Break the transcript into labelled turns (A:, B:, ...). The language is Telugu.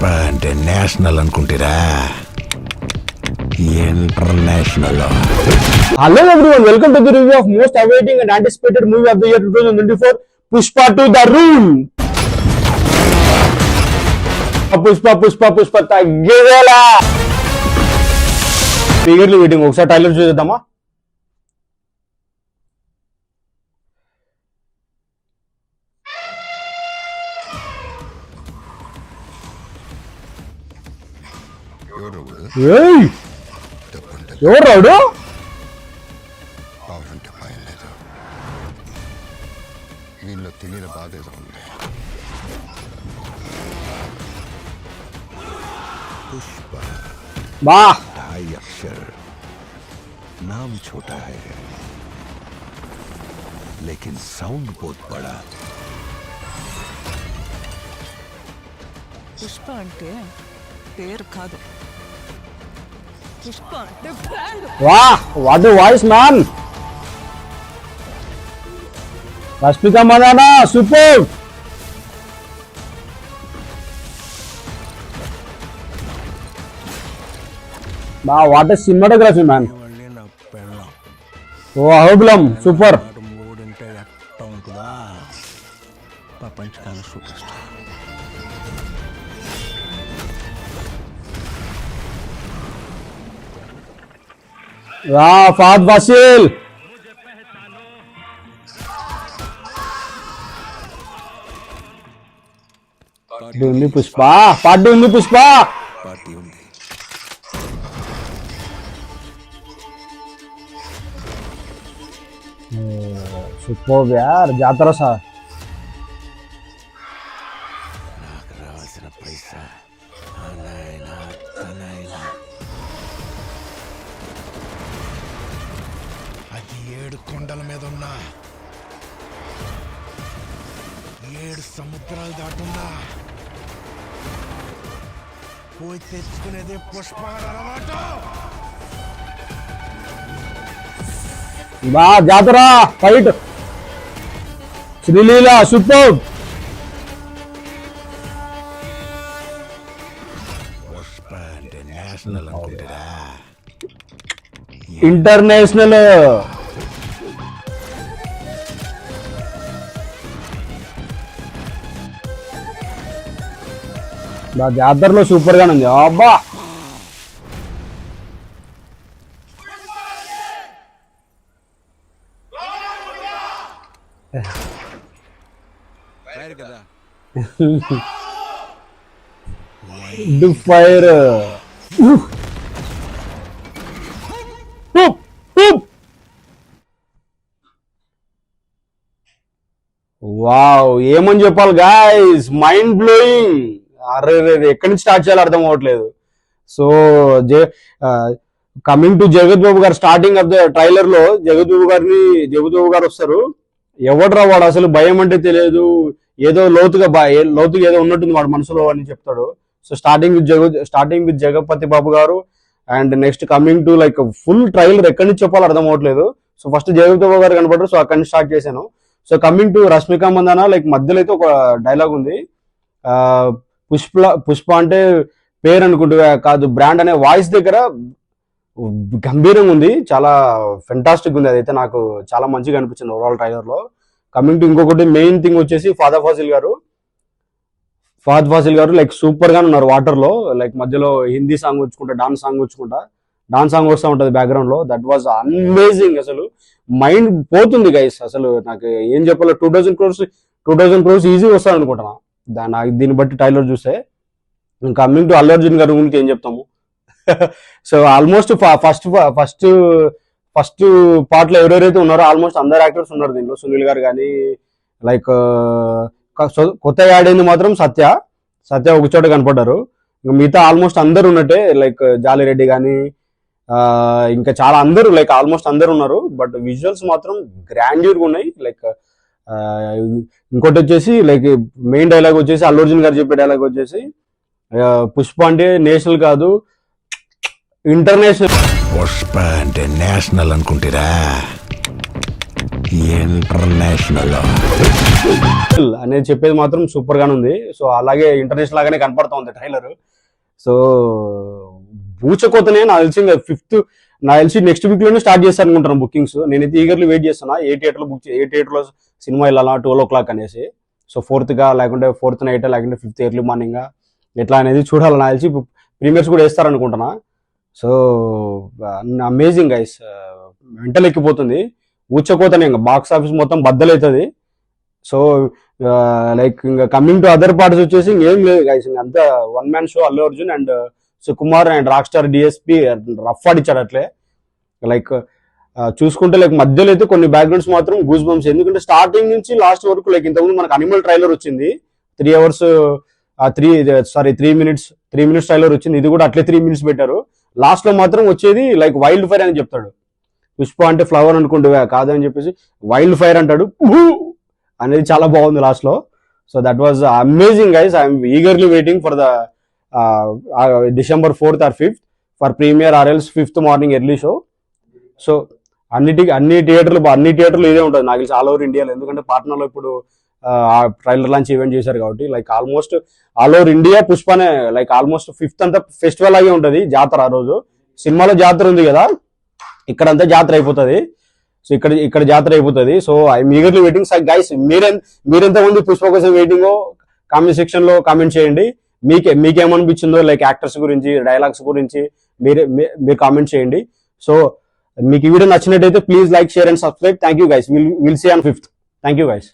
A: అంటే నేషనల్ అనుకుంటారా? International.
B: Hello everyone, welcome to the review of most awaiting and anticipated movie of the year 2024, Pushpa 2 The Room. Pushpa తగ్గేలా ఈగర్లీ వెయిటింగ్. ఒకసారి ట్రైలర్ చూద్దామా? ఎవరు రాడు?
A: బాగుంటే భయం లేదు, వీళ్ళు తెలియని బాధ ఏదో ఉంది. पुष्पा
B: वाह,
A: ढाई अक्षर, नाम छोटा है लेकिन साउंड बहुत बड़ा.
C: పుష్ప అంటే పేరు కాదు, పుష్ప అంటే బ్రాండ్.
B: वाह, what a voice man. Rashmika Mandanna super. Wow, what a cinematography man. ఓ అహోబిలం సూపర్.
A: మూడంటే ఎట్ట ఉంటుందా? ప్రపంచకాల super star.
B: Fahadh Faasil. Party ఉంది పుష్ప, పార్టీ ఉంది పుష్ప.
A: పార్టీ ఉంది.
B: సూపర్ యార్, జాతర సార్.
A: నాకు రావాల్సిన పైసా అది 7 కొండల మీద ఉన్నా, 7 సముద్రాలు దాటున్నా పోయి తెచ్చుకునేదే పుష్ప అలవాటు.
B: బా జాతర ఫైట్, శ్రీలీల సూపర్.
A: పుష్ప అంటే నేషనల్ అనుకుంటారా?
B: ఇంటర్నేషనల్. బా జాతరలో సూపర్ గానే ఉంది. అబ్బా
A: కదా
B: ఫైర్. వావ్, ఏమని చెప్పాలి గాయ్స్, మైండ్ బ్లోయింగ్. అరే ఎక్కడి నుంచి స్టార్ట్ చేయాలో అర్థం అవ్వట్లేదు. సో కమింగ్ టు జగత్ బాబు గారు, స్టార్టింగ్ ఆఫ్ ద ట్రైలర్ లో జగత్ బాబు గారు వస్తారు. ఎవడ్రా వాడు, అసలు భయం అంటే తెలియదు, ఏదో లోతుగా ఏదో ఉన్నట్టుంది వాడు మనసులో అని చెప్తాడు. సో స్టార్టింగ్ విత్ జగపతి బాబు గారు, and next coming to like full trailer ఎక్కడి నుంచి చెప్పాలో అర్థం అవ్వట్లేదు. సో ఫస్ట్ జగత్ బాబు గారు కనపడరు, సో అక్కడి నుంచి స్టార్ట్ చేశాను. So coming to Rashmika Mandanna, like మధ్యలో అయితే ఒక డైలాగ్ ఉంది, పుష్ప అంటే పేరు అనుకుంటూ కాదు బ్రాండ్ అనే వాయిస్ దగ్గర గంభీరంగా ఉంది. చాలా ఫెంటాస్టిక్ ఉంది. అదైతే నాకు చాలా మంచిగా అనిపించింది ఓవరాల్ ట్రైలర్ లో. కమింగ్ టు ఇంకొకటి మెయిన్ థింగ్ వచ్చేసి ఫహద్ ఫాసిల్ గారు లైక్ సూపర్ గానే ఉన్నారు వాటర్ లో. లైక్ మధ్యలో హిందీ సాంగ్ వచ్చుకుంటా, డాన్స్ సాంగ్ వస్తూ ఉంటది బ్యాక్గ్రౌండ్ లో. That was amazing. అసలు మైండ్ పోతుంది గైస్. అసలు నాకు ఏం చెప్పాలో, 2000 crores ఈజీ వస్తాను అనుకుంటున్నా దీన్ని బట్టి ట్రైలర్ చూస్తే. కమింగ్ టు అల్లు అర్జున్ గారి గురించి ఏం చెప్తాము. సో ఆల్మోస్ట్ ఫస్ట్ పార్ట్ లో ఎవరెవరైతే ఉన్నారో ఆల్మోస్ట్ అందరు యాక్టర్స్ ఉన్నారు దీనిలో. సునీల్ గారు కానీ, లైక్ కొత్తగా యాడ్ అయింది మాత్రం సత్య ఒక చోట కనపడ్డారు. మిగతా ఆల్మోస్ట్ అందరు ఉన్నట్టే, లైక్ జాలిరెడ్డి కానీ, ఇంకా చాలా అందరూ, లైక్ ఆల్మోస్ట్ అందరు ఉన్నారు. బట్ విజువల్స్ మాత్రం గ్రాండ్యూర్ గా ఉన్నాయి. లైక్ ఇంకోటి వచ్చేసి లైక్ మెయిన్ డైలాగ్ వచ్చేసి అల్లు అర్జున్ గారు చెప్పే డైలాగ్ వచ్చేసి, పుష్ప అంటే నేషనల్ కాదు ఇంటర్నేషనల్.
A: పుష్ప అంటే నేషనల్ అనుకుంటారా? ఇంటర్నేషనల్
B: అనేది చెప్పేది మాత్రం సూపర్ గానే ఉంది. సో అలాగే ఇంటర్నేషనల్ లాగానే కనపడతా ఉంది ట్రైలర్. సో బూచకోతనే నాకు తెలిసి ఫిఫ్త్ నాకు తెలిసి నెక్స్ట్ వీక్ లోనే స్టార్ట్ చేస్తాను అనుకుంటాను బుకింగ్స్. నేనైతే ఈగర్లీ వెయిట్ చేస్తున్నా ఏ థియేటర్ లో సినిమా వెళ్ళాలా 12 o'clock అనేసి. సో 4th గా లేకుంటే 4th నైట్ లేకుంటే 5th ఎర్లీ మార్నింగ్ ఎట్లా అనేది చూడాలి. నాకు తెలిసి ప్రీమియర్స్ కూడా వేస్తారనుకుంటున్నా. సో అమేజింగ్ గైస్, మెంటల్ ఎక్కిపోతుంది. ఊచకోతనే ఇంకా బాక్స్ ఆఫీస్ మొత్తం బద్దలవుతుంది. సో లైక్ ఇంకా కమింగ్ టు అదర్ పార్ట్స్ వచ్చేసి ఇంకేం లేదు గైస్, ఇంకా అంతా one man show. Allu Arjun and Sukumar and rock star DSP rough ఆడిచ్చాడు అట్లే. లైక్ చూసుకుంటే లైక్ మధ్యలో అయితే కొన్ని బ్యాక్గ్రౌండ్స్ మాత్రం గూస్ బంప్స్. ఎందుకంటే స్టార్టింగ్ నుంచి లాస్ట్ వరకు లైక్ ఇంతకుముందు మనకు అనిమల్ ట్రైలర్ వచ్చింది 3 hours 3 minutes ట్రైలర్ వచ్చింది. ఇది కూడా అట్లే 3 minutes పెట్టారు. లాస్ట్ లో మాత్రం వచ్చేది లైక్ వైల్డ్ ఫైర్ అని చెప్తాడు. పుష్ప అంటే ఫ్లవర్ అనుకుంటే కాదని చెప్పేసి వైల్డ్ ఫైర్ అంటాడు అనేది చాలా బాగుంది లాస్ట్ లో. So that was amazing guys. I'm eagerly waiting for the December 4th or 5th for premiere or else 5th morning early show. So అన్ని థియేటర్లు ఇదే ఉంటుంది నాకు తెలిసి ఆల్ ఓవర్ ఇండియాలో. ఎందుకంటే పాట్నాలో ఇప్పుడు ట్రైలర్ లాంచ్ ఈవెంట్ చేశారు కాబట్టి like almost all over India పుష్పనే లైక్ ఆల్మోస్ట్ 5th అంతా ఫెస్టివల్ లాగే ఉంటుంది. జాతర ఆ రోజు సినిమాలో జాతర ఉంది కదా, ఇక్కడంతా జాతర అయిపోతుంది. సో ఇక్కడ జాతర అయిపోతుంది. So I'm eagerly waiting. Guys మీరెంత మంది పుష్ప కోసం వెయిటింగ్ కామెంట్ సెక్షన్ లో కామెంట్ చేయండి. మీకేమనిపించిందో లైక్ యాక్టర్స్ గురించి డైలాగ్స్ గురించి మీరు కామెంట్ చేయండి. సో మీకు ఈ వీడియో నచ్చినట్టయితే please like share and subscribe. Thank you guys. Will see on 5th. Thank you guys.